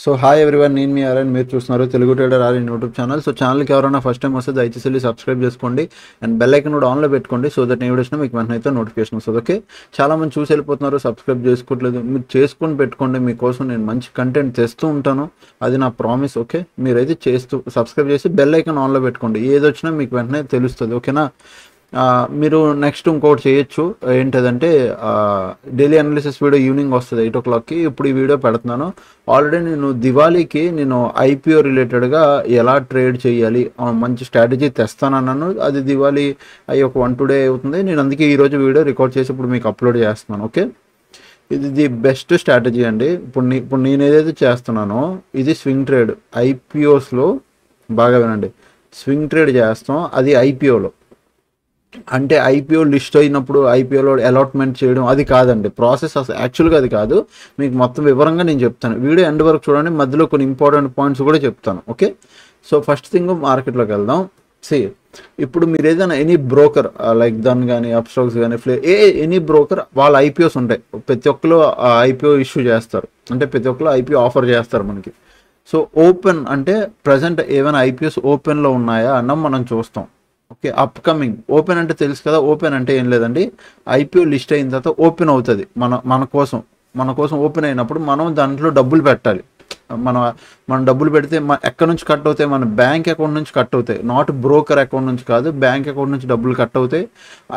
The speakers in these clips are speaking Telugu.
సో హాయ్ ఎవ్రీవన్, నేను మీ ఆర్ఎన్. మీరు చూస్తున్నారు Telugu trader RN YouTube channel. So ఛానల్కి ఎవరైనా ఫస్ట్ టైం వస్తే దయచేసి వెళ్ళి సబ్స్క్రైబ్ చేసుకోండి అండ్ బెల్ ఐకన్ కూడా ఆన్లో పెట్టుకోండి. సో దట్ నేను వచ్చినా మీకు వెంటనే అయితే నోటిఫికేషన్ వస్తుంది. ఓకే, చాలా మంది చూసి వెళ్ళిపోతున్నారు, సబ్స్క్రైబ్ చేసుకోవట్లేదు. మీరు చేసుకొని పెట్టుకోండి, మీకోసం నేను మంచి కంటెంట్ తెస్తూ ఉంటాను, అది నా ప్రామిస్. ఓకే, మీరైతే చేస్తూ సబ్స్క్రైబ్ చేసి బెల్ ఐకన్ ఆన్లో పెట్టుకోండి, ఏది వచ్చినా మీకు వెంటనే తెలుస్తుంది. ఓకేనా? మీరు నెక్స్ట్ ఇంకొకటి చేయొచ్చు, ఏంటంటే డైలీ అనాలిసిస్ వీడియో ఈవినింగ్ వస్తుంది 8 o'clockకి. ఇప్పుడు ఈ వీడియో పెడుతున్నాను. ఆల్రెడీ నేను దివాళీకి నేను ఐపీఓ రిలేటెడ్గా ఎలా ట్రేడ్ చేయాలి మంచి స్ట్రాటజీ తెస్తానన్నాను. అది దివాళీ అయ్యి ఒక 1-2 డే అవుతుంది. నేను అందుకే ఈరోజు వీడియో రికార్డ్ చేసి ఇప్పుడు మీకు అప్లోడ్ చేస్తున్నాను. ఓకే, ఇది ది బెస్ట్ స్ట్రాటజీ అండి. ఇప్పుడు నేను ఏదైతే చేస్తున్నానో ఇది స్వింగ్ ట్రేడ్. ఐపీఓస్లో బాగా వినండి, స్వింగ్ ట్రేడ్ చేస్తాం, అది ఐపీఓలో. అంటే ఐపీఓ లిస్ట్ అయినప్పుడు ఐపీఓలో అలాట్మెంట్ చేయడం అది కాదండి ప్రాసెస్. అసలు యాక్చువల్గా అది కాదు. మీకు మొత్తం వివరంగా నేను చెప్తాను. వీడియో ఎండ్ వరకు చూడండి, మధ్యలో కొన్ని ఇంపార్టెంట్ పాయింట్స్ కూడా చెప్తాను. ఓకే, సో ఫస్ట్ థింగ్ మార్కెట్లోకి వెళ్దాం. ఇప్పుడు మీరు ఏదైనా ఎనీ బ్రోకర్ లైక్ దన్ కానీ అప్స్టాక్స్ కానీ ఎనీ బ్రోకర్ వాళ్ళ ఐపీఓస్ ఉంటాయి. ప్రతి ఒక్కరు ఐపీఓ ఇష్యూ చేస్తారు, అంటే ప్రతి ఒక్కరు ఐపీఓ ఆఫర్ చేస్తారు మనకి. సో ఓపెన్ అంటే ప్రజెంట్ ఏమైనా ఐపీఓస్ ఓపెన్లో ఉన్నాయా అన్న మనం చూస్తాం. ఓకే, అప్కమింగ్ ఓపెన్ అంటే తెలుసు కదా. ఓపెన్ అంటే ఏం లేదండి, ఐపీఓ లిస్ట్ అయిన తర్వాత ఓపెన్ అవుతుంది మన కోసం ఓపెన్ అయినప్పుడు మనం దాంట్లో డబ్బులు పెట్టాలి. మనం డబ్బులు పెడితే ఎక్కడి నుంచి కట్ అవుతాయి? మన బ్యాంక్ అకౌంట్ నుంచి కట్ అవుతాయి, నాట్ బ్రోకర్ అకౌంట్ నుంచి కాదు, బ్యాంక్ అకౌంట్ నుంచి డబ్బులు కట్ అవుతాయి.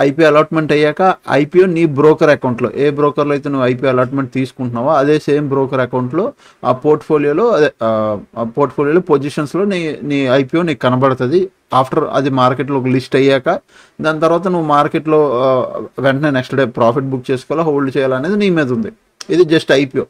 ఐపీఓ అలాట్మెంట్ అయ్యాక ఐపీఓ నీ బ్రోకర్ అకౌంట్లో, ఏ బ్రోకర్లో అయితే నువ్వు ఐపీఓ అలాట్మెంట్ తీసుకుంటున్నావో అదే సేమ్ బ్రోకర్ అకౌంట్లో ఆ పోర్ట్ఫోలియోలో పొజిషన్స్లో నీ ఐపీఓ నీకు కనబడుతుంది. ఆఫ్టర్ అది మార్కెట్లో ఒక లిస్ట్ అయ్యాక దాని తర్వాత నువ్వు మార్కెట్లో వెంటనే నెక్స్ట్ డే ప్రాఫిట్ బుక్ చేసుకోవాలా, హోల్డ్ చేయాలనేది నీ మీద ఉంది. ఇది జస్ట్ ఐపీఓ.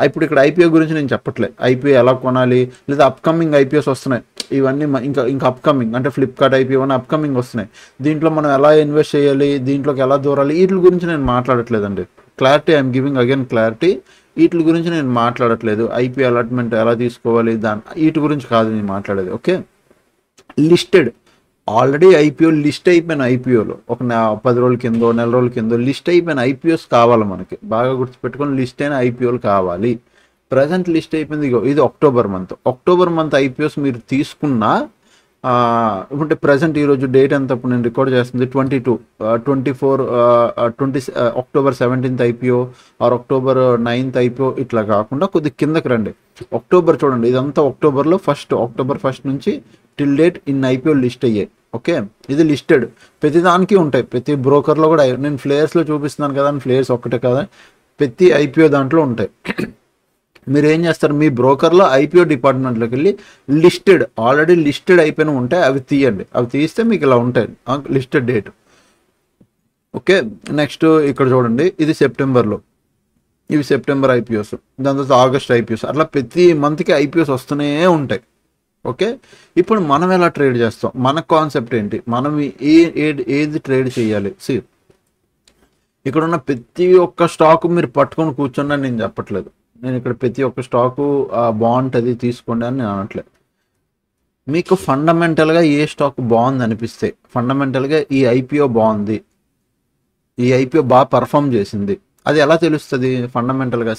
ఇప్పుడు ఇక్కడ ఐపీఓ గురించి నేను చెప్పట్లేదు, ఐపీఓ ఎలా కొనాలి లేదా అప్కమింగ్ ఐపీఓస్ వస్తున్నాయి ఇవన్నీ. ఇంకా అప్కమింగ్ అంటే ఫ్లిప్కార్ట్ ఐపీఓ అని అప్కమింగ్ వస్తున్నాయి. దీంట్లో మనం ఎలా ఇన్వెస్ట్ చేయాలి, దీంట్లోకి ఎలా దూరాలి, వీటి గురించి నేను మాట్లాడట్లేదండి. Clarity, I'm giving again clarity. వీటి గురించి నేను మాట్లాడట్లేదు. ఐపీఓ అలాట్మెంట్ ఎలా తీసుకోవాలి వీటి గురించి కాదు నేను మాట్లాడేది. Okay, listed already IPO list అయిపోయిన ఐపీఓలో ఒక 10 రోజుల కిందో నెల రోజుల కిందో లిస్ట్ అయిపోయిన ఐపీఓస్ కావాలి మనకి. బాగా గుర్తుపెట్టుకొని, లిస్ట్ అయిన ఐపీఓలు కావాలి. ప్రజెంట్ లిస్ట్ అయిపోయింది, ఇది అక్టోబర్ మంత్ ఐపీఓస్ మీరు తీసుకున్నా అంటే ప్రజెంట్ ఈరోజు డేట్ ఎంత, ఇప్పుడు నేను రికార్డ్ చేస్తుంది 20 October 17th IPO or October 9th IPO ఇట్లా కాకుండా కొద్ది కిందకి రండి. అక్టోబర్ చూడండి, ఇదంతా అక్టోబర్లో అక్టోబర్ 1st నుంచి టిల్ డేట్ ఇన్ని ఐపీఓ లిస్ట్ అయ్యాయి. ఓకే, ఇది లిస్టెడ్. ప్రతి దానికి ఉంటాయి, ప్రతి బ్రోకర్లో కూడా. నేను ఫ్లేయర్స్లో చూపిస్తున్నాను కదా, ఫ్లేయర్స్ ఒక్కటే కదా, ప్రతి ఐపీఓ దాంట్లో ఉంటాయి. మీరు ఏం చేస్తారు, మీ బ్రోకర్లో ఐపీఓ డిపార్ట్మెంట్లోకి వెళ్ళి ఆల్రెడీ లిస్టెడ్ అయిపోయిన ఉంటాయి అవి తీయండి. అవి తీస్తే మీకు ఇలా ఉంటాయి లిస్టెడ్ డేట్. ఓకే, నెక్స్ట్ ఇక్కడ చూడండి, ఇది సెప్టెంబర్లో, ఇవి సెప్టెంబర్ ఐపీఓస్, దాని తర్వాత ఆగస్ట్ ఐపీఓస్, అట్లా ప్రతి మంత్కి ఐపీఓస్ వస్తూనే ఉంటాయి. ఓకే, ఇప్పుడు మనం ఎలా ట్రేడ్ చేస్తాం, మన కాన్సెప్ట్ ఏంటి, మనం ఏది ట్రేడ్ చేయాలి. ఇక్కడ ఉన్న ప్రతి ఒక్క స్టాక్ మీరు పట్టుకొని కూర్చోండి నేను చెప్పట్లేదు. నేను ఇక్కడ ప్రతి ఒక్క స్టాకు బాగుంటుంది తీసుకోండి అని నేను అనట్లేదు. మీకు ఫండమెంటల్గా ఏ స్టాక్ బాగుంది అనిపిస్తే, ఫండమెంటల్గా ఈ ఐపీఓ బాగుంది, ఈ ఐపీఓ బాగా పర్ఫామ్ చేసింది, అది ఎలా తెలుస్తుంది ఫండమెంటల్గా?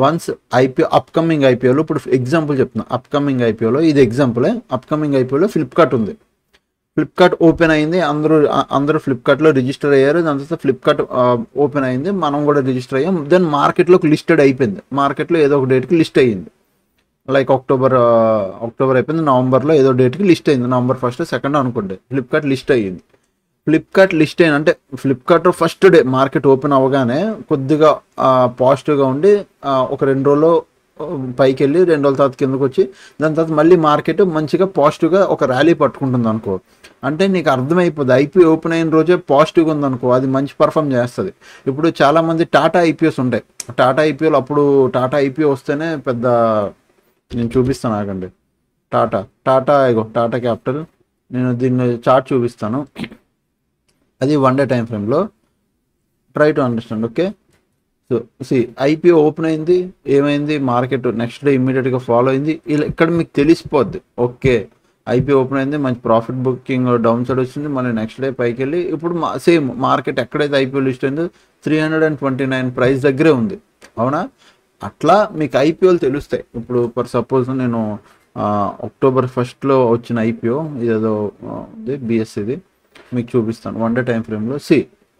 వన్స్ ఐపీఓ అప్కమింగ్ ఐపీఓలో, ఇప్పుడు ఎగ్జాంపుల్ చెప్తున్నా, అప్కమింగ్ ఐపీఓలో ఇది ఎగ్జాంపులే. అప్కమింగ్ ఐపీఓలో ఫ్లిప్కార్ట్ ఉంది. ఫ్లిప్కార్ట్ ఓపెన్ అయింది, అందరూ ఫ్లిప్కార్ట్లో రిజిస్టర్ అయ్యారు. దాని తర్వాత ఫ్లిప్కార్ట్ ఓపెన్ అయింది, మనం కూడా రిజిస్టర్ అయ్యాం. దెన్ మార్కెట్లోకి లిస్టెడ్ అయిపోయింది. మార్కెట్లో ఏదో ఒక డేట్కి లిస్ట్ అయ్యింది. లైక్ అక్టోబర్ అయిపోయింది, నవంబర్లో ఏదో డేట్కి లిస్ట్ అయింది, నవంబర్ 1st 2nd అనుకుంటే ఫ్లిప్కార్ట్ లిస్ట్ అయ్యింది. ఫ్లిప్కార్ట్ లిస్ట్ అయిన అంటే Flipkart first day market open అవ్వగానే కొద్దిగా పాజిటివ్గా ఉండి ఒక 2 రోజులు పైకి వెళ్ళి 2 రోజుల తర్వాత కిందకు వచ్చి దాని తర్వాత మళ్ళీ మార్కెట్ మంచిగా పాజిటివ్గా ఒక ర్యాలీ పట్టుకుంటుంది అనుకో. అంటే నీకు అర్థమైపోద్ది, ఐపీఓ ఓపెన్ అయిన రోజే పాజిటివ్గా ఉందనుకో, అది మంచి పర్ఫామ్ చేస్తుంది. ఇప్పుడు చాలామంది టాటా ఐపీఓస్ ఉంటాయి. టాటా ఐపీఓలు అప్పుడు టాటా ఐపీఓ వస్తేనే పెద్ద, నేను చూపిస్తాను ఆగండి. టాటా క్యాపిటల్, నేను దీన్ని చార్ట్ చూపిస్తాను. అది 1 day టైం ఫ్రేమ్లో, try to understand. Okay, so IPO open అయింది, ఏమైంది, మార్కెట్ నెక్స్ట్ డే ఇమ్మీడియట్గా ఫాలో అయింది. ఇలా ఇక్కడ మీకు తెలిసిపోద్ది. ఓకే, ఐపీఓ ఓపెన్ అయింది, మంచి ప్రాఫిట్ బుకింగ్ డౌన్ సైడ్ వచ్చింది, మళ్ళీ నెక్స్ట్ డే పైకి వెళ్ళి ఇప్పుడు మార్కెట్ ఎక్కడైతే ఐపీఓ లిస్ట్ అయిందో 329 ప్రైస్ దగ్గరే ఉంది. అవునా? అట్లా మీకు ఐపీఓలు తెలుస్తాయి. ఇప్పుడు ఫర్ సపోజ్ నేను అక్టోబర్ 1 వచ్చిన ఐపీఓ ఇదేదో బిఎస్సిది మీకు చూపిస్తాను 1 డే టైం ఫ్రేమ్లో.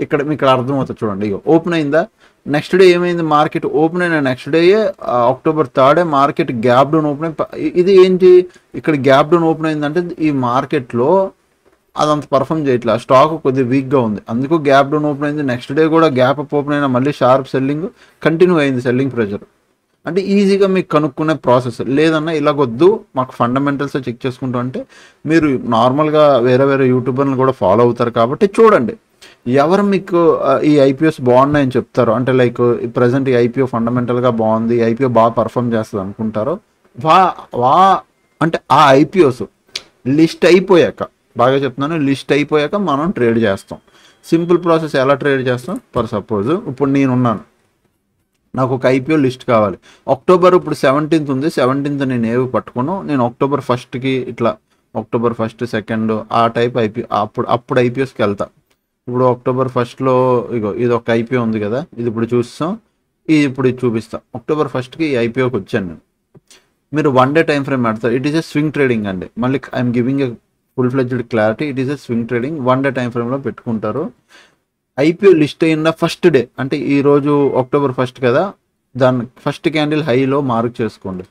ఇక్కడ మీకు అర్థమవుతుంది చూడండి. ఇక ఓపెన్ అయిందా, నెక్స్ట్ డే ఏమైంది, మార్కెట్ ఓపెన్ అయిన next day October 3 market gap down open ఇది ఏంటి, ఇక్కడ గ్యాప్ డౌన్ ఓపెన్ అయిందంటే ఈ మార్కెట్లో అదంత పర్ఫామ్ చేయట్లేదు, స్టాక్ కొద్దిగా వీక్గా ఉంది, అందుకు గ్యాప్ డౌన్ ఓపెన్ అయింది. నెక్స్ట్ డే కూడా గ్యాప్ అప్ ఓపెన్ అయినా మళ్ళీ షార్ప్ సెల్లింగ్ కంటిన్యూ అయింది, సెల్లింగ్ ప్రెషర్. అంటే ఈజీగా మీకు కనుక్కునే ప్రాసెస్. లేదన్నా ఇలాగొద్దు మాకు ఫండమెంటల్స్ చెక్ చేసుకుంటూ అంటే మీరు నార్మల్గా వేరే యూట్యూబర్లు కూడా ఫాలో అవుతారు కాబట్టి చూడండి ఎవరు మీకు ఈ ఐపీఓస్ బాగున్నాయని చెప్తారు. అంటే లైక్ ప్రజెంట్ ఈ ఐపీఓ ఫండమెంటల్గా బాగుంది, ఈ ఐపీఓ బాగా పర్ఫామ్ చేస్తుంది అనుకుంటారో అంటే ఆ ఐపీఓస్ లిస్ట్ అయిపోయాక, బాగా చెప్తున్నాను, లిస్ట్ అయిపోయాక మనం ట్రేడ్ చేస్తాం. సింపుల్ ప్రాసెస్ ఎలా ట్రేడ్ చేస్తాం, ఫర్ సపోజ్ ఇప్పుడు నేనున్నాను, నాకు ఒక ఐపీఓ లిస్ట్ కావాలి. అక్టోబర్ ఇప్పుడు 17th ఉంది, 17th నేను ఏవి పట్టుకున్నాను, నేను అక్టోబర్ 1కి ఇట్లా అక్టోబర్ 1, 2 ఆ టైప్ ఐపీఓ అప్పుడు ఐపీఓస్కి వెళ్తా. ఇప్పుడు అక్టోబర్ 1లో ఇగో ఇది ఒక ఐపీఓ ఉంది కదా, ఇది ఇప్పుడు చూస్తాం, ఇప్పుడు ఇది చూపిస్తాం. అక్టోబర్ 1కి ఈ ఐపీఓకి వచ్చాను నేను. మీరు 1 డే టైం ఫ్రేమ్ పెడతారు. It is a swing trading అండి. మళ్ళీ I'm giving a full fledged clarity. It is a swing trading. 1 day time ఫ్రేమ్లో పెట్టుకుంటారు. ఐపీఓ లిస్ట్ అయిన ఫస్ట్ డే అంటే ఈరోజు అక్టోబర్ 1 కదా, దాని ఫస్ట్ క్యాండిల్ హైలో మార్క్ చేసుకోండి.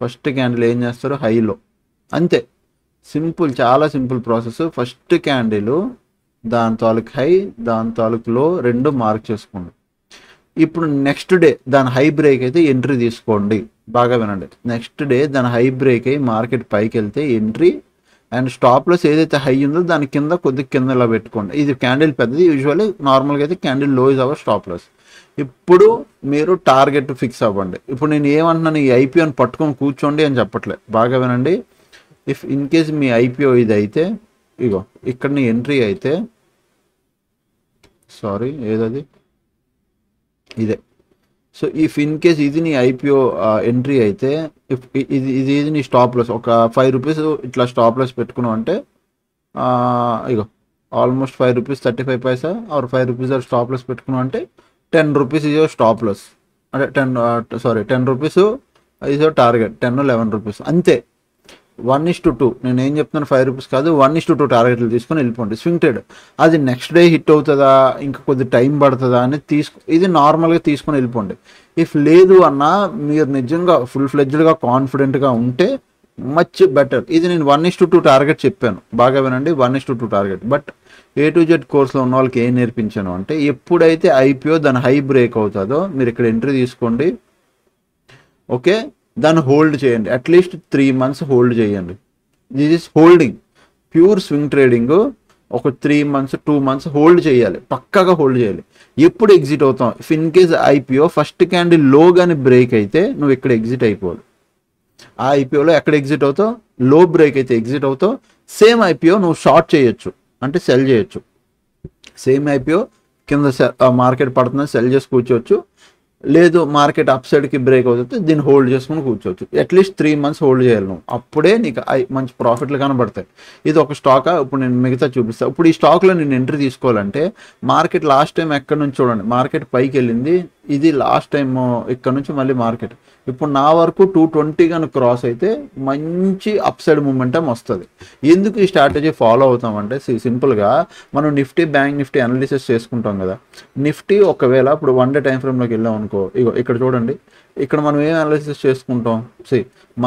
ఫస్ట్ క్యాండిల్ ఏం చేస్తారు, హైలో. అంతే, సింపుల్, చాలా సింపుల్ ప్రాసెస్. ఫస్ట్ క్యాండిల్ దాని తాలూకు హై, దాని తాలూకు లో రెండు మార్క్ చేసుకోండి. ఇప్పుడు నెక్స్ట్ డే దాని హై బ్రేక్ అయితే ఎంట్రీ తీసుకోండి. బాగా వినండి, నెక్స్ట్ డే దాని హై బ్రేక్ అయ్యి మార్కెట్ పైకి వెళ్తే ఎంట్రీ, అండ్ స్టాప్ లాస్ ఏదైతే హై ఉందో దాని కింద కొద్దిగా కింద ఇలా పెట్టుకోండి. ఇది క్యాండిల్ పెద్దది, యూజువల్లీ నార్మల్గా అయితే క్యాండిల్ లో ఇస్ అవర్ స్టాప్ లాస్. ఇప్పుడు మీరు టార్గెట్ ఫిక్స్ అవ్వండి. ఇప్పుడు నేను ఏమంటున్నాను, ఈ ఐపీఓని పట్టుకొని కూర్చోండి అని చెప్పట్లే, బాగా వినండి. If in case me IPO ఇది అయితే, ఇగో ఇక్కడ నీ ఎంట్రీ అయితే, సారీ ఏదది ఇదే. సో ఇఫ్ ఇన్ కేస్ ఇది నీ ఐపీఓ ఎంట్రీ అయితే, ఇఫ్ ఇది నీ స్టాప్ లాస్ ఒక 5 రూపీస్ ఇట్లా స్టాప్ లాస్ పెట్టుకున్నావు అంటే, ఇగో almost 5 rupees 35 paisa or 5 rupees stop loss పెట్టుకున్నావు అంటే 10 రూపీస్ ఇజ్ స్టాప్ లాస్, అంటే 10 రూపీస్ ఇజ్ టార్గెట్, 10 11 రూపీస్ అంతే. 1:2. నేను ఏం చెప్తున్నాను, 5 రూపీస్ కాదు, 1:2 టార్గెట్లు తీసుకొని వెళ్ళిపోండి. స్వింగ్ ట్రేడ్ అది నెక్స్ట్ డే హిట్ అవుతుందా, ఇంకా కొద్ది టైం పడుతుందా అని ఇది నార్మల్గా తీసుకొని వెళ్ళిపోండి. ఇఫ్ లేదు అన్నా మీరు నిజంగా ఫుల్ ఫ్లెడ్జ్డ్గా కాన్ఫిడెంట్గా ఉంటే మచ్ బెటర్. ఇది నేను 1:2 టార్గెట్ చెప్పాను, బాగా వినండి, 1:2 target. But A to Z కోర్స్లో ఉన్న వాళ్ళకి ఏం నేర్పించాను అంటే, ఎప్పుడైతే ఐపీఓ దాని హై బ్రేక్ అవుతుందో మీరు ఇక్కడ ఎంట్రీ తీసుకోండి, ఓకే, దాన్ని హోల్డ్ చేయండి. అట్లీస్ట్ 3 months హోల్డ్ చేయండి. This is holding, pure swing trading. ఒక 3 months 2 months హోల్డ్ చేయాలి, పక్కాగా హోల్డ్ చేయాలి. ఎప్పుడు ఎగ్జిట్ అవుతాం, if in case IPO first candle లో కానీ బ్రేక్ అయితే నువ్వు ఇక్కడ ఎగ్జిట్ అయిపోవాలి. ఆ ఐపీఓలో ఎక్కడ ఎగ్జిట్ అవుతావు, లో బ్రేక్ అయితే ఎగ్జిట్ అవుతావు. సేమ్ ఐపీఓ నువ్వు షార్ట్ చేయొచ్చు, అంటే సెల్ చేయొచ్చు. సేమ్ ఐపీఓ కింద మార్కెట్ పడుతుందని సెల్ చేసి కూర్చోవచ్చు. లేదు మార్కెట్ అప్ సైడ్కి బ్రేక్ అవుతుంది, దీన్ని హోల్డ్ చేసుకుని కూర్చోవచ్చు. అట్లీస్ట్ 3 months హోల్డ్ చేయాలి నువ్వు, అప్పుడే నీకు మంచి ప్రాఫిట్లు కనబడతాయి. ఇది ఒక స్టాకా, ఇప్పుడు నేను మిగతా చూపిస్తాను. ఇప్పుడు ఈ స్టాక్లో నేను ఎంట్రీ తీసుకోవాలంటే, మార్కెట్ లాస్ట్ టైం ఎక్కడి నుంచి చూడండి, మార్కెట్ పైకి వెళ్ళింది, ఇది లాస్ట్ టైం ఇక్కడ నుంచి మళ్ళీ మార్కెట్ ఇప్పుడు నా వరకు 220 కానీ క్రాస్ అయితే మంచి అప్ సైడ్ మూమెంటం వస్తుంది. ఎందుకు ఈ స్ట్రాటజీ ఫాలో అవుతామంటే, సింపుల్గా మనం నిఫ్టీ బ్యాంక్ నిఫ్టీ అనాలిసిస్ చేసుకుంటాం కదా. నిఫ్టీ ఒకవేళ ఇప్పుడు 1 డే టైం ఫ్రేమ్లోకి వెళ్ళాం అనుకో, ఇగో ఇక్కడ చూడండి, ఇక్కడ మనం ఏం అనాలిసిస్ చేసుకుంటాం,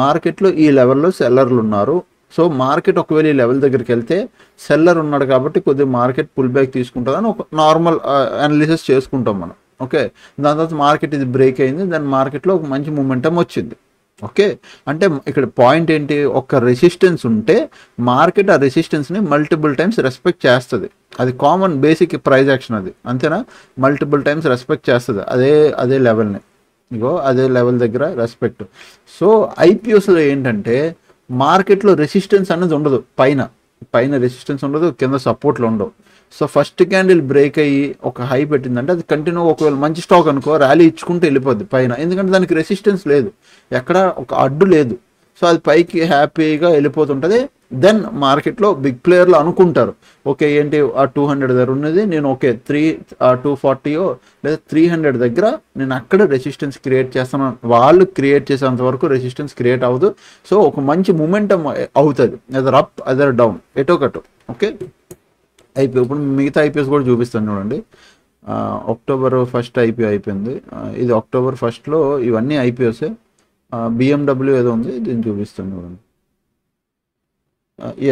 మార్కెట్లో ఈ లెవెల్లో సెల్లర్లు ఉన్నారు. సో మార్కెట్ ఒకవేళ ఈ లెవెల్ దగ్గరికి వెళ్తే సెల్లర్ ఉన్నాడు కాబట్టి కొద్దిగా మార్కెట్ పుల్ బ్యాక్ తీసుకుంటుందని ఒక నార్మల్ అనాలిసిస్ చేసుకుంటాం మనం. ఓకే, దాని తర్వాత మార్కెట్ ఇది బ్రేక్ అయింది, దాని మార్కెట్లో ఒక మంచి మూమెంటం వచ్చింది. ఓకే, అంటే ఇక్కడ పాయింట్ ఏంటి, ఒక రెసిస్టెన్స్ ఉంటే మార్కెట్ ఆ రెసిస్టెన్స్ని మల్టిపుల్ టైమ్స్ రెస్పెక్ట్ చేస్తుంది. అది కామన్ బేసిక్ ప్రైజ్ యాక్షన్, అది అంతేనా, మల్టిపుల్ టైమ్స్ రెస్పెక్ట్ చేస్తుంది అదే లెవెల్ని. ఇగో అదే లెవెల్ దగ్గర రెస్పెక్ట్. సో ఐపీఓస్లో ఏంటంటే మార్కెట్లో రెసిస్టెన్స్ అనేది ఉండదు, పైన రెసిస్టెన్స్ ఉండదు, కింద సపోర్ట్లు ఉండవు. సో ఫస్ట్ క్యాండిల్ బ్రేక్ అయ్యి ఒక హై పెట్టిందంటే అది కంటిన్యూ, ఒకవేళ మంచి స్టాక్ అనుకో ర్యాలీ ఇచ్చుకుంటూ వెళ్ళిపోద్ది పైన, ఎందుకంటే దానికి రెసిస్టెన్స్ లేదు, ఎక్కడ ఒక అడ్డు లేదు. సో అది పైకి హ్యాపీగా వెళ్ళిపోతుంటుంది. దెన్ మార్కెట్లో బిగ్ ప్లేయర్లు అనుకుంటారు, ఓకే ఏంటి ఆ 200 దగ్గర ఉన్నది, నేను ఓకే 240 లేదా 300 దగ్గర నేను అక్కడ రెసిస్టెన్స్ క్రియేట్ చేస్తాను. వాళ్ళు క్రియేట్ చేసేంత వరకు రెసిస్టెన్స్ క్రియేట్ అవ్వదు. సో ఒక మంచి మూమెంటం అవుతుంది, అదర్ అప్ అదర్ డౌన్, ఎటో కటో. ఓకే, అయిపోయి ఇప్పుడు మిగతా ఐపీఎస్ కూడా చూపిస్తాను చూడండి. అక్టోబర్ 1 ఐపీఓ అయిపోయింది. ఇది అక్టోబర్ 1లో ఇవన్నీ ఐపీఎస్. బిఎండబ్ల్యూ ఏదో ఉంది, దీన్ని చూపిస్తాను చూడండి.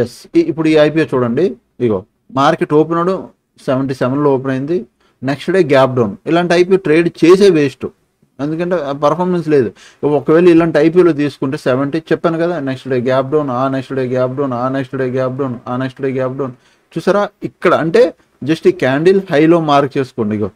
ఎస్, ఇప్పుడు ఈ ఐపీఓ చూడండి. ఇగో మార్కెట్ ఓపెన్ అవడం 77లో ఓపెన్ అయింది, నెక్స్ట్ డే గ్యాప్ డౌన్. ఇలాంటి ఐపీఓ ట్రేడ్ చేసే వేస్ట్, ఎందుకంటే పర్ఫార్మెన్స్ లేదు. ఒకవేళ ఇలాంటి ఐపీఓలో తీసుకుంటే 70 చెప్పాను కదా, next day gap down, next day gap down, next day gap down, next day gap down. చూసారా ఇక్కడ, అంటే జస్ట్ ఈ క్యాండిల్ హైలో మార్క్ చేసుకోండి. ఇగో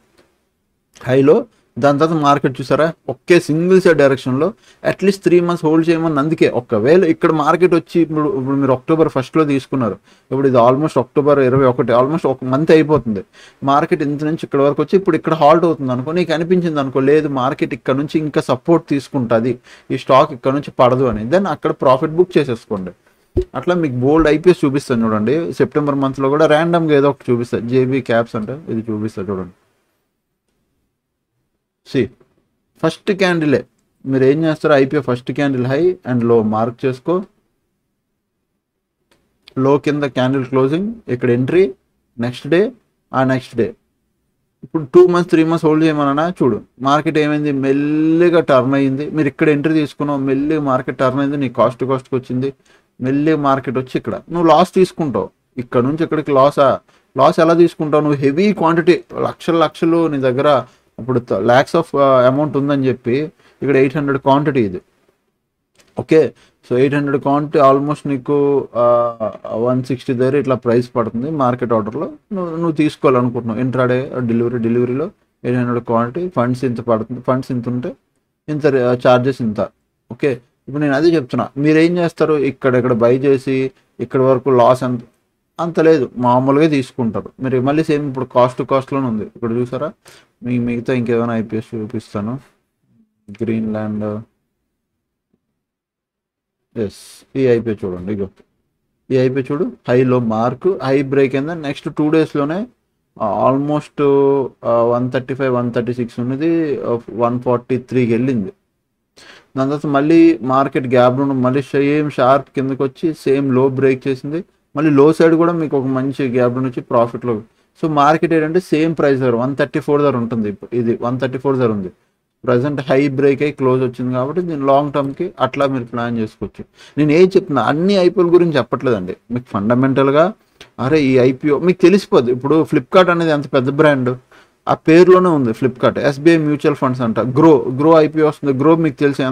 హైలో, దాని తర్వాత మార్కెట్ చూసారా ఒకే సింగిల్ సైడ్ డైరెక్షన్లో అట్లీస్ట్ 3 months హోల్డ్ చేయమని. అందుకే ఒకవేళ ఇక్కడ మార్కెట్ వచ్చి ఇప్పుడు మీరు అక్టోబర్ 1లో తీసుకున్నారు, ఇప్పుడు ఇది ఆల్మోస్ట్ అక్టోబర్ 21, ఆల్మోస్ట్ ఒక మంత్ అయిపోతుంది. మార్కెట్ ఇంత నుంచి ఇక్కడ వరకు వచ్చి ఇప్పుడు ఇక్కడ హాల్ట్ అవుతుంది అనుకో, నీకు అనిపించింది అనుకో లేదు మార్కెట్ ఇక్కడ నుంచి ఇంకా సపోర్ట్ తీసుకుంటుంది, ఈ స్టాక్ ఇక్కడ నుంచి పడదు అని, దెన్ అక్కడ ప్రాఫిట్ బుక్ చేసేసుకోండి. అట్లా మీకు బోల్డ్ ఐపీఎస్ చూపిస్తాను చూడండి. సెప్టెంబర్ మంత్లో కూడా ర్యాండమ్గా ఏదో ఒకటి చూపిస్తాను. జేబీ క్యాప్స్ అంటే ఇది చూపిస్తా చూడండి. ఫస్ట్ క్యాండిలే మీరు ఏం చేస్తారు, IPO first candle high and లో మార్క్ చేసుకో, లో కింద క్యాండిల్ క్లోజింగ్, ఇక్కడ entry, next day, next day. ఇప్పుడు 2 months 3 months హోల్డ్ చేయమన్నా చూడు మార్కెట్ ఏమైంది, మెల్లిగా టర్న్ అయ్యింది. మీరు ఇక్కడ ఎంట్రీ తీసుకున్నావు, మెల్లిగా మార్కెట్ టర్న్ అయింది, నీ కాస్ట్కి వచ్చింది, మెల్లిగా మార్కెట్ వచ్చి ఇక్కడ నువ్వు లాస్ తీసుకుంటావు. ఇక్కడ నుంచి ఇక్కడికి లాస్ ఎలా తీసుకుంటావు, నువ్వు హెవీ క్వాంటిటీ లక్షలు నీ దగ్గర ఇప్పుడు ల్యాక్స్ ఆఫ్ అమౌంట్ ఉందని చెప్పి ఇక్కడ 800 క్వాంటిటీ ఇది. ఓకే, సో 800 క్వాంటిటీ ఆల్మోస్ట్ నీకు 160 దగ్గర ఇట్లా ప్రైస్ పడుతుంది మార్కెట్ ఆర్డర్లో. నువ్వు తీసుకోవాలనుకుంటున్నావు ఇంట్రాడే డెలివరీలో 800 క్వాంటిటీ, ఫండ్స్ ఇంత పడుతుంది, ఫండ్స్ ఇంత ఉంటే ఇంత, ఛార్జెస్ ఇంత. ఓకే, ఇప్పుడు నేను అదే చెప్తున్నా, మీరు ఏం చేస్తారు, ఇక్కడ బై చేసి ఇక్కడ వరకు లాస్ అంత లేదు, మామూలుగా తీసుకుంటారు మీరు. మళ్ళీ సేమ్ ఇప్పుడు కాస్ట్లోనే ఉంది. ఇక్కడ చూసారా, మిగతా ఇంకేమైనా ఐపీఎస్ చూపిస్తాను. గ్రీన్లాండ్, ఎస్, ఈ ఐపీఓ చూడండి. ఇగో ఈ ఐపీఓ చూడు, హైలో మార్క్, హై బ్రేక్ అయిందా, నెక్స్ట్ 2 daysలోనే ఆల్మోస్ట్ 135 136 ఉన్నది, 143కి వెళ్ళింది. దాని తర్వాత మళ్ళీ మార్కెట్ గ్యాప్ నుండి మళ్ళీ సేమ్ షార్ప్ కిందకి వచ్చి సేమ్ లో బ్రేక్ చేసింది, మళ్ళీ లో సైడ్ కూడా మీకు ఒక మంచి గ్యాప్ నుంచి ప్రాఫిట్లో. సో మార్కెట్ ఏంటంటే సేమ్ ప్రైస్ దగ్గర 134 దగ్గర ఉంటుంది. ఇది 134 దగ్గర ఉంది ప్రజెంట్, హై బ్రేక్ అయ్యి క్లోజ్ వచ్చింది కాబట్టి దీని లాంగ్ టర్మ్కి అట్లా మీరు ప్లాన్ చేసుకోవచ్చు. నేను ఏం చెప్తున్నా, అన్ని ఐపీఓల గురించి చెప్పట్లేదండి, మీకు ఫండమెంటల్గా అరే ఈ ఐపీఓ మీకు తెలిసిపోద్ది. ఇప్పుడు ఫ్లిప్కార్ట్ అనేది ఎంత పెద్ద బ్రాండ్, ఆ పేరులోనే ఉంది ఫ్లిప్కార్ట్. ఎస్బీఐ మ్యూచువల్ ఫండ్స్ అంట, గ్రో ఐపీఓ వస్తుంది. గ్రో మీకు తెలిసి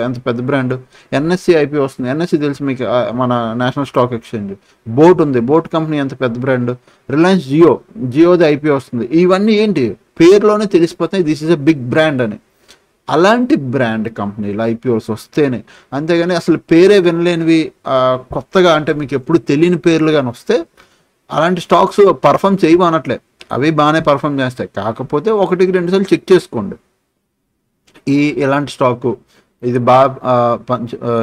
ఎంత పెద్ద బ్రాండ్. ఎన్ఎస్సి ఐపీఓ వస్తుంది, ఎన్ఎస్సి తెలిసి మీకు మన నేషనల్ స్టాక్ ఎక్స్చేంజ్. బోట్ ఉంది, బోట్ కంపెనీ ఎంత పెద్ద బ్రాండ్. రిలయన్స్ జియోది ఐపీఓ వస్తుంది. ఇవన్నీ ఏంటి పేరులోనే తెలిసిపోతాయి, this is a big brand అని. అలాంటి బ్రాండ్ కంపెనీలు ఐపీఓస్ వస్తేనే, అంతేగాని అసలు పేరే వినలేనివి కొత్తగా అంటే మీకు ఎప్పుడు తెలియని పేర్లు కానీ వస్తే అలాంటి స్టాక్స్ పర్ఫామ్ చేయవు అనట్లే, అవి బాగానే పర్ఫామ్ చేస్తాయి. కాకపోతే 1-2 సార్లు చెక్ చేసుకోండి ఎలాంటి స్టాకు ఇది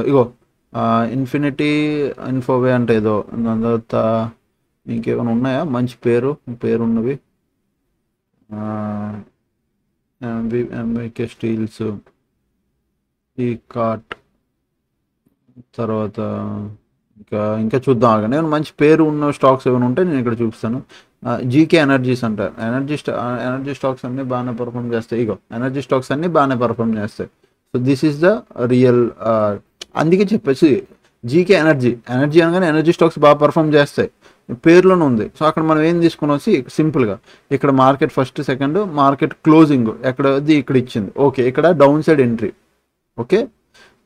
ఇగో ఇన్ఫినిటీ ఇన్ఫోవే అంటే ఏదో, దాని తర్వాత ఇంకేమైనా ఉన్నాయా మంచి పేరున్నవి, ఎంవికే స్టీల్స్, ఈ కార్ట్, తర్వాత ఇంకా చూద్దాం. నేను మంచి పేరు ఉన్న స్టాక్స్ ఏమైనా ఉంటే నేను ఇక్కడ చూపిస్తాను. జీకే ఎనర్జీస్ అంటారు, ఎనర్జీ స్టాక్స్ అన్నీ బాగానే పర్ఫామ్ చేస్తాయి. ఇగో ఎనర్జీ స్టాక్స్ అన్నీ బాగానే పర్ఫామ్ చేస్తాయి. So this is the real, అందుకే చెప్పేసి జీకే ఎనర్జీ అనగానే ఎనర్జీ స్టాక్స్ బాగా పర్ఫామ్ చేస్తాయి, పేరులోనే ఉంది. సో అక్కడ మనం ఏం తీసుకుని వచ్చి సింపుల్గా ఇక్కడ market first second market closing ఇక్కడ ఇచ్చింది. ఓకే, ఇక్కడ down side entry. Okay,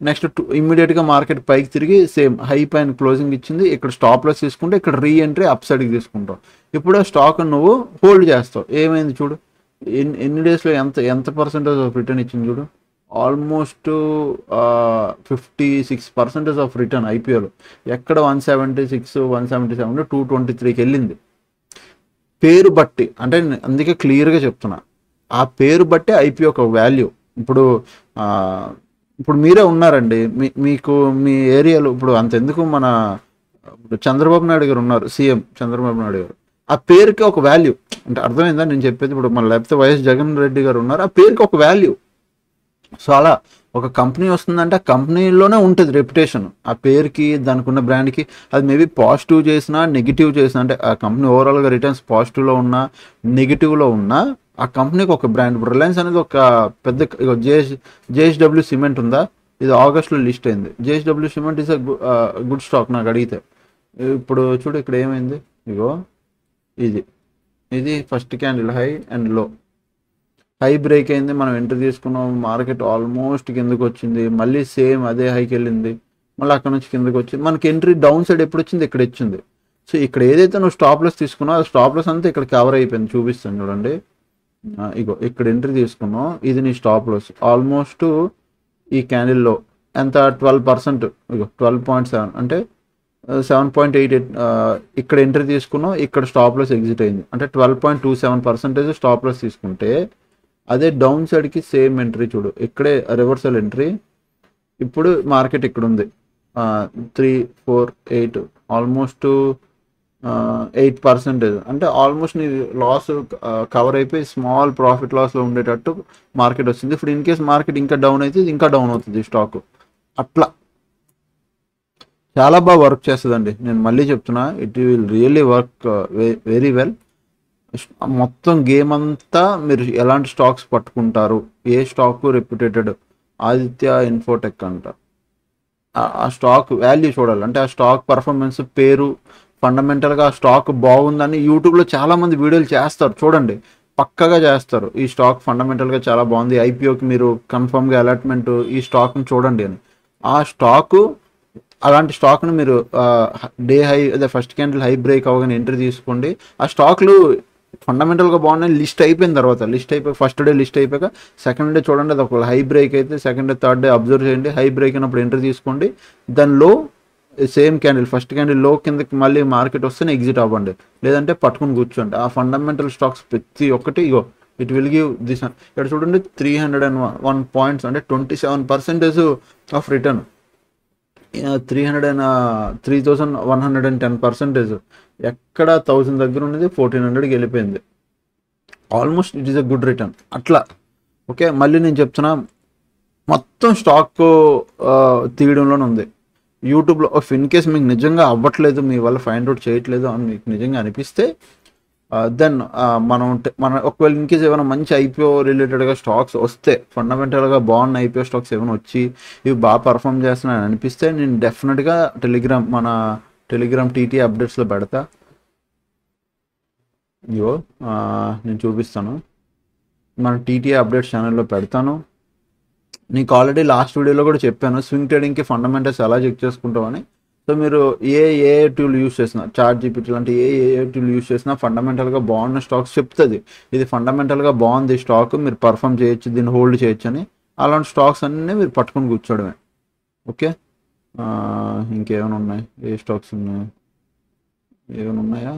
next ఇమ్మీడియట్గా మార్కెట్ పైకి తిరిగి సేమ్ హై పైన క్లోజింగ్ ఇచ్చింది, ఇక్కడ స్టాప్ లాస్ తీసుకుంటే ఇక్కడ రీ ఎంట్రీ అప్ సైడ్కి తీసుకుంటావు. ఇప్పుడు స్టాక్ నువ్వు హోల్డ్ చేస్తావు. ఏమైంది చూడు, ఎన్ని డేస్లో ఎంత పర్సెంటేజ్ ఆఫ్ రిటర్న్ ఇచ్చింది చూడు, ఆల్మోస్ట్ 56% ఆఫ్ రిటర్న్ ఐపీఓలో. ఎక్కడ 176 177 223కి వెళ్ళింది. పేరు బట్టి అంటే అందుకే క్లియర్గా చెప్తున్నా, ఆ పేరు బట్టి ఐపీఓ ఒక వాల్యూ. ఇప్పుడు మీరే ఉన్నారండి, మీకు మీ ఏరియాలో ఇప్పుడు అంతెందుకు మన ఇప్పుడు చంద్రబాబు నాయుడు గారు ఉన్నారు, సీఎం చంద్రబాబు నాయుడు గారు. ఆ పేరుకి ఒక వాల్యూ, అంటే అర్థమైందా నేను చెప్పేది? ఇప్పుడు మన లేకపోతే వైఎస్ జగన్ రెడ్డి గారు ఉన్నారు, ఆ పేరుకి ఒక వాల్యూ. సో అలా ఒక కంపెనీ వస్తుందంటే ఆ కంపెనీలోనే ఉంటుంది రెప్యుటేషన్, ఆ పేరుకి దానికి ఉన్న బ్రాండ్కి. అది మేబీ పాజిటివ్ చేసినా నెగిటివ్ చేసినా, అంటే ఆ కంపెనీ ఓవరాల్గా రిటర్న్స్ పాజిటివ్లో ఉన్నా నెగిటివ్లో ఉన్నా ఆ కంపెనీకి ఒక బ్రాండ్. ఇప్పుడు రిలయన్స్ అనేది ఒక పెద్ద జేఎస్డబ్ల్యూ సిమెంట్ ఉందా, ఇది ఆగస్ట్లో లిస్ట్ అయింది. JSW cement is a good stock నాకు అడిగితే. ఇప్పుడు చూడు ఇక్కడ ఏమైంది, ఇగో ఇది ఇది ఫస్ట్ క్యాండిల్ హై అండ్ లో, హై బ్రేక్ అయింది, మనం ఎంట్రీ తీసుకున్నాం, మార్కెట్ ఆల్మోస్ట్ కిందకు వచ్చింది, మళ్ళీ సేమ్ అదే హైకి వెళ్ళింది, మళ్ళీ అక్కడ నుంచి కిందకు వచ్చింది. మనకి ఎంట్రీ డౌన్ సైడ్ ఎప్పుడు వచ్చింది, ఇక్కడ వచ్చింది. సో ఇక్కడ ఏదైతే నువ్వు స్టాప్ లాస్ తీసుకున్నావు ఆ స్టాప్ లాస్ అంతా ఇక్కడ కవర్ అయిపోయింది, చూపిస్తాను చూడండి. ఇగో ఇక్కడ ఎంట్రీ తీసుకున్నాం, ఇది నీ స్టాప్ లాస్ ఆల్మోస్ట్ ఈ క్యాండిల్లో ఎంత 12%, ఇగో 12.7 అంటే 7.88. ఇక్కడ ఎంట్రీ తీసుకున్నాం, ఇక్కడ స్టాప్ లాస్ ఎగ్జిట్ అయింది, అంటే 12.27% స్టాప్ లాస్ తీసుకుంటే. అదే డౌన్ సైడ్కి సేమ్ ఎంట్రీ చూడు, ఇక్కడే రివర్సల్ ఎంట్రీ. ఇప్పుడు మార్కెట్ ఇక్కడ ఉంది 348, ఆల్మోస్ట్ 8%, అంటే ఆల్మోస్ట్ నీ లాస్ కవర్ అయిపోయి స్మాల్ ప్రాఫిట్ లాస్లో ఉండేటట్టు మార్కెట్ వచ్చింది. ఇప్పుడు ఇన్ కేస్ మార్కెట్ ఇంకా డౌన్ అయితే ఇది ఇంకా డౌన్ అవుతుంది స్టాక్. అట్లా చాలా బాగా వర్క్ చేస్తుందండి, నేను మళ్ళీ చెప్తున్నా, it will really work very well. మొత్తం గేమ్ అంతా మీరు ఎలాంటి స్టాక్స్ పట్టుకుంటారు, ఏ స్టాక్ రెప్యుటేటెడ్, ఆదిత్య ఇన్ఫోటెక్ అంట, ఆ స్టాక్ వాల్యూ చూడాలి, అంటే ఆ స్టాక్ పర్ఫార్మెన్స్, పేరు, ఫండమెంటల్గా ఆ స్టాక్ బాగుందని యూట్యూబ్లో చాలామంది వీడియోలు చేస్తారు చూడండి, పక్కగా చేస్తారు. ఈ స్టాక్ ఫండమెంటల్గా చాలా బాగుంది, ఐపీఓకి మీరు కన్ఫర్మ్గా అలాట్మెంట్, ఈ స్టాక్ని చూడండి అని. ఆ స్టాకు, అలాంటి స్టాక్ను మీరు డే హై అదే ఫస్ట్ క్యాండిల్ హై బ్రేక్ అవ్వగానే ఎంట్రీ తీసుకోండి. ఆ స్టాక్లు ఫండమెంటల్గా బాగున్నాయి, లిస్ట్ అయిపోయిన తర్వాత, లిస్ట్ అయిపోయి ఫస్ట్ డే లిస్ట్ అయిపోయాక సెకండ్ డే చూడండి, అది ఒక హై బ్రేక్ అయితే second day third day observe చేయండి, హై బ్రేక్ అయినప్పుడు ఎంట్రీ తీసుకోండి. దానిలో సేమ్ క్యాండిల్ ఫస్ట్ క్యాండిల్ లో కిందకి మళ్ళీ మార్కెట్ వస్తేనే ఎగ్జిట్ అవ్వండి, లేదంటే పట్టుకుని కూర్చోండి. ఆ ఫండమెంటల్ స్టాక్స్ ప్రతి ఒక్కటి ఇగో ఇట్ విల్ గివ్ దిస్. ఇక్కడ చూడండి 301 పాయింట్స్, అంటే 27% ఆఫ్ రిటర్న్, 3110%. ఎక్కడ 1000 దగ్గర ఉన్నది 1400కి వెళ్ళిపోయింది, almost it is a good return అట్లా. ఓకే, మళ్ళీ నేను చెప్తున్నా, మొత్తం స్టాక్ తీయడంలోనే ఉంది యూట్యూబ్లో. ఇన్ కేస్ మీకు నిజంగా అవ్వట్లేదు, మీ వల్ల ఫైండ్ అవుట్ చేయట్లేదు అని మీకు నిజంగా అనిపిస్తే, దెన్ మన ఒకవేళ ఇన్ కేస్ ఏమైనా మంచి ఐపీఓ రిలేటెడ్గా స్టాక్స్ వస్తే, ఫండమెంటల్గా బాగున్న ఐపీఓ స్టాక్స్ ఏమైనా వచ్చి ఇవి బాగా పర్ఫామ్ చేస్తున్నాయని అనిపిస్తే, నేను డెఫినెట్గా మన టెలిగ్రామ్ టీటీ అప్డేట్స్లో పెడతా. ఇవో నేను చూపిస్తాను, మన టీటీ అప్డేట్స్ ఛానల్లో పెడతాను. నీకు ఆల్రెడీ లాస్ట్ వీడియోలో కూడా చెప్పాను స్వింగ్ ట్రేడింగ్కి ఫండమెంటల్స్ ఎలా చెక్ చేసుకుంటామని. సో మీరు ఏ టూల్ యూస్ చేసినా, చాట్ జీపీటీ లాంటి ఏ టూల్ యూస్ చేసినా ఫండమెంటల్గా బాగున్న స్టాక్స్ చెప్తుంది, ఇది ఫండమెంటల్గా బాగుంది స్టాక్, మీరు పర్ఫామ్ చేయొచ్చు, దీన్ని హోల్డ్ చేయొచ్చు అని. అలాంటి స్టాక్స్ అన్నీ మీరు పట్టుకొని కూర్చోవడమే. ఓకే, ఇంకేమైనా ఉన్నాయి, ఏ స్టాక్స్ ఉన్నాయి, ఏమైనా ఉన్నాయా?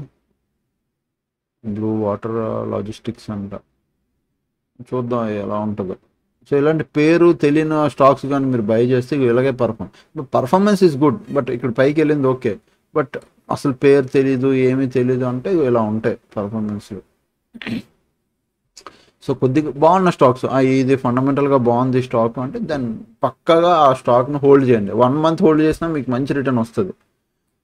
బ్లూ వాటర్ లాజిస్టిక్స్ అంట, చూద్దాం ఎలా ఉంటుందో. సో ఇలాంటి పేరు తెలియని స్టాక్స్ కానీ మీరు బై చేస్తే ఇలాగే పర్ఫార్మెన్స్ ఈజ్ గుడ్, బట్ ఇక్కడ పైకి వెళ్ళింది ఓకే, బట్ అసలు పేరు తెలీదు, ఏమీ తెలీదు అంటే ఇలా ఉంటాయి పర్ఫార్మెన్స్లు. సో కొద్దిగా బాగున్న స్టాక్స్, ఇది ఫండమెంటల్గా బాగుంది స్టాక్ అంటే దాన్ని పక్కగా ఆ స్టాక్ను హోల్డ్ చేయండి. 1 మంత్ హోల్డ్ చేసినా మీకు మంచి రిటర్న్ వస్తుంది.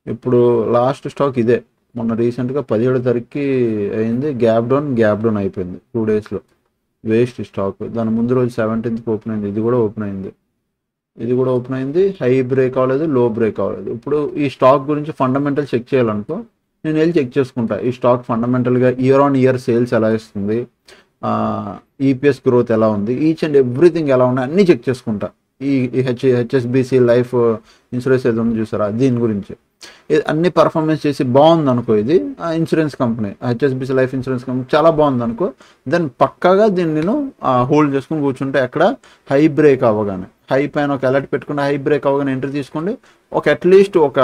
ఇప్పుడు లాస్ట్ స్టాక్ ఇదే, మొన్న రీసెంట్గా 17వ తారీఖుకి అయింది, గ్యాప్ డౌన్ అయిపోయింది 2 డేస్లో, వేస్ట్ స్టాక్. దాని ముందు రోజు 17th ఓపెన్ అయింది, ఇది కూడా ఓపెన్ అయింది, హై బ్రేక్ అవ్వలేదు, లో బ్రేక్ అవ్వలేదు. ఇప్పుడు ఈ స్టాక్ గురించి ఫండమెంటల్ చెక్ చేయాలనుకో, నేను వెళ్ళి చెక్ చేసుకుంటా ఈ స్టాక్ ఫండమెంటల్గా ఇయర్ ఆన్ ఇయర్ సేల్స్ ఎలా ఇస్తుంది, ఈపీఎస్ గ్రోత్ ఎలా ఉంది, ఈచ్ అండ్ ఎవ్రీథింగ్ ఎలా ఉన్నాయి అన్నీ చెక్ చేసుకుంటా. ఈ హెచ్ఎస్బిసి లైఫ్ ఇన్సూరెన్స్ ఏదో ఉంది చూసారా, దీని గురించి అన్ని పర్ఫార్మెన్స్ చేసి బాగుంది అనుకో, ఇది insurance company HSBC life insurance company చాలా బాగుంది అనుకో, దెన్ పక్కాగా దీన్ని నేను హోల్డ్ చేసుకుని కూర్చుంటే, ఎక్కడ హై బ్రేక్ అవ్వగానే, హై పైన ఒక అలర్ట్ పెట్టుకుంటే హై బ్రేక్ అవ్వగానే ఎంట్రీ తీసుకోండి, ఒక అట్లీస్ట్ ఒక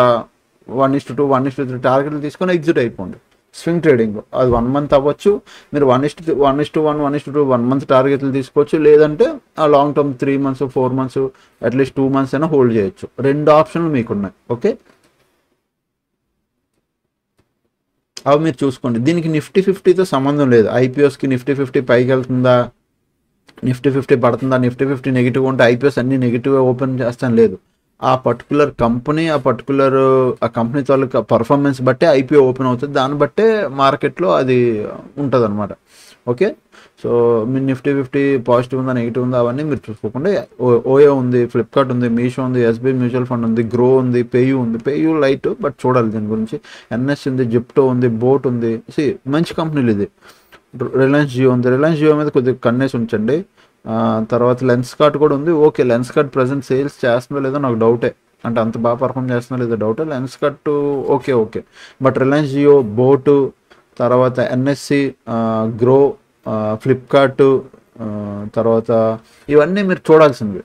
1:2 1:3 టార్గెట్లు తీసుకొని ఎగ్జిట్ అయిపోండి. స్వింగ్ ట్రేడింగ్ అది 1 మంత్ అవ్వచ్చు, మీరు 1:1 1:2 1 మంత్ టార్గెట్లు తీసుకోవచ్చు, లేదంటే ఆ long term 3 months 4 months at least 2 months అయినా హోల్డ్ చేయొచ్చు. 2 ఆప్షన్లు మీకున్నాయి. ఓకే, అవి మీరు చూసుకోండి. దీనికి నిఫ్టీ 50తో సంబంధం లేదు. ఐపీఓస్కి నిఫ్టీ 50 పైకి వెళ్తుందా, నిఫ్టీ 50 పడుతుందా, నిఫ్టీ 50 నెగిటివ్ ఉంటే ఐపీఎస్ అన్ని నెగిటివ్ ఓపెన్ చేస్తాను లేదు. ఆ పర్టికులర్ కంపెనీ, ఆ కంపెనీ తాలూకా పర్ఫార్మెన్స్ బట్టే ఐపీఓ ఓపెన్ అవుతుంది, దాన్ని బట్టే మార్కెట్లో అది ఉంటుంది అనమాట. ఓకే, సో మీ నిఫ్టీ 50 పాజిటివ్ ఉందా నెగిటివ్ ఉందా అవన్నీ మీరు చూసుకోకుండా ఓయో ఉంది, ఫ్లిప్కార్ట్ ఉంది, మీషో ఉంది, ఎస్బీఐ మ్యూచువల్ ఫండ్ ఉంది, గ్రో ఉంది, పేయూ ఉంది. పేయూ లైట్ బట్ చూడాలి దీని గురించి. ఎన్ఎస్ ఉంది, జిప్టో ఉంది, బోట్ ఉంది. మంచి కంపెనీలు ఇది. రిలయన్స్ జియో ఉంది. రిలయన్స్ జియో మీద కొద్దిగా కన్నేసి ఉంచండి. తర్వాత లెన్స్ కార్ట్ కూడా ఉంది. Okay, lens cart present sales చేస్తుందో లేదో నాకు డౌటే, అంటే అంత బాగా పర్ఫామ్ చేస్తుందో లేదో డౌటే. Lenskart okay, but Reliance Jio, boat, తర్వాత ఎన్ఎస్సి, గ్రో, ఫ్లిప్కార్ట్, తర్వాత ఇవన్నీ మీరు చూడాల్సింది.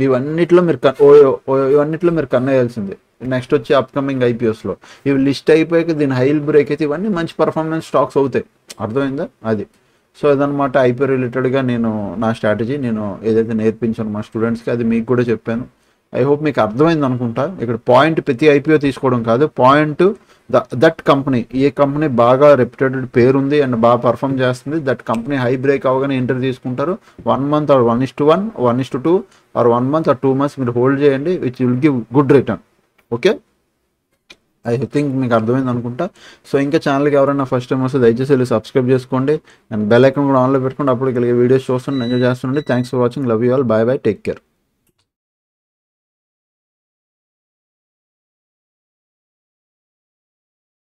ఇవన్నిట్లో మీరు ఇవన్నిట్లో మీరు కన్నేయాల్సింది. నెక్స్ట్ వచ్చి అప్కమింగ్ ఐపీఎస్లో ఇవి లిస్ట్ అయిపోయాక దీని హైల్ బ్రేక్ అయితే ఇవన్నీ మంచి పర్ఫార్మెన్స్ స్టాక్స్ అవుతాయి. అర్థమైందా అది? సో అదనమాట ఐపీఓ రిలేటెడ్గా నేను నా స్ట్రాటజీ, నేను ఏదైతే నేర్పించాను మా స్టూడెంట్స్కి అది మీకు కూడా చెప్పాను. ఐ హోప్ మీకు అర్థమైంది అనుకుంటా. ఇక్కడ పాయింట్ ప్రతి ఐపీఓ తీసుకోవడం కాదు, point that company, A company బాగా రెప్యుటెడ్ పేరుంది అండ్ బాగా పర్ఫామ్ చేస్తుంది, దట్ కంపెనీ హై బ్రేక్ అవగానే ఎంటర్ తీసుకుంటారు. 1 month or 1:1, 1:2 or 1 month or 2 months మీరు హోల్డ్ చేయండి, which will give good return. Okay, I think మీకు అర్థమైంది అనుకుంటా. సో ఇంకా ఛానల్కి ఎవరైనా ఫస్ట్ టైం వస్తే దయచేసి వెళ్ళి సబ్స్క్రైబ్ చేసుకోండి అండ్ బెల్ ఐకాన్ కూడా ఆన్లో పెట్టుకోండి. అప్పుడు కలిగే వీడియోస్ చూస్తుండే ఎంజాయ్ చేస్తుండే. Thanks for watching. Love you all. Bye bye. Take care.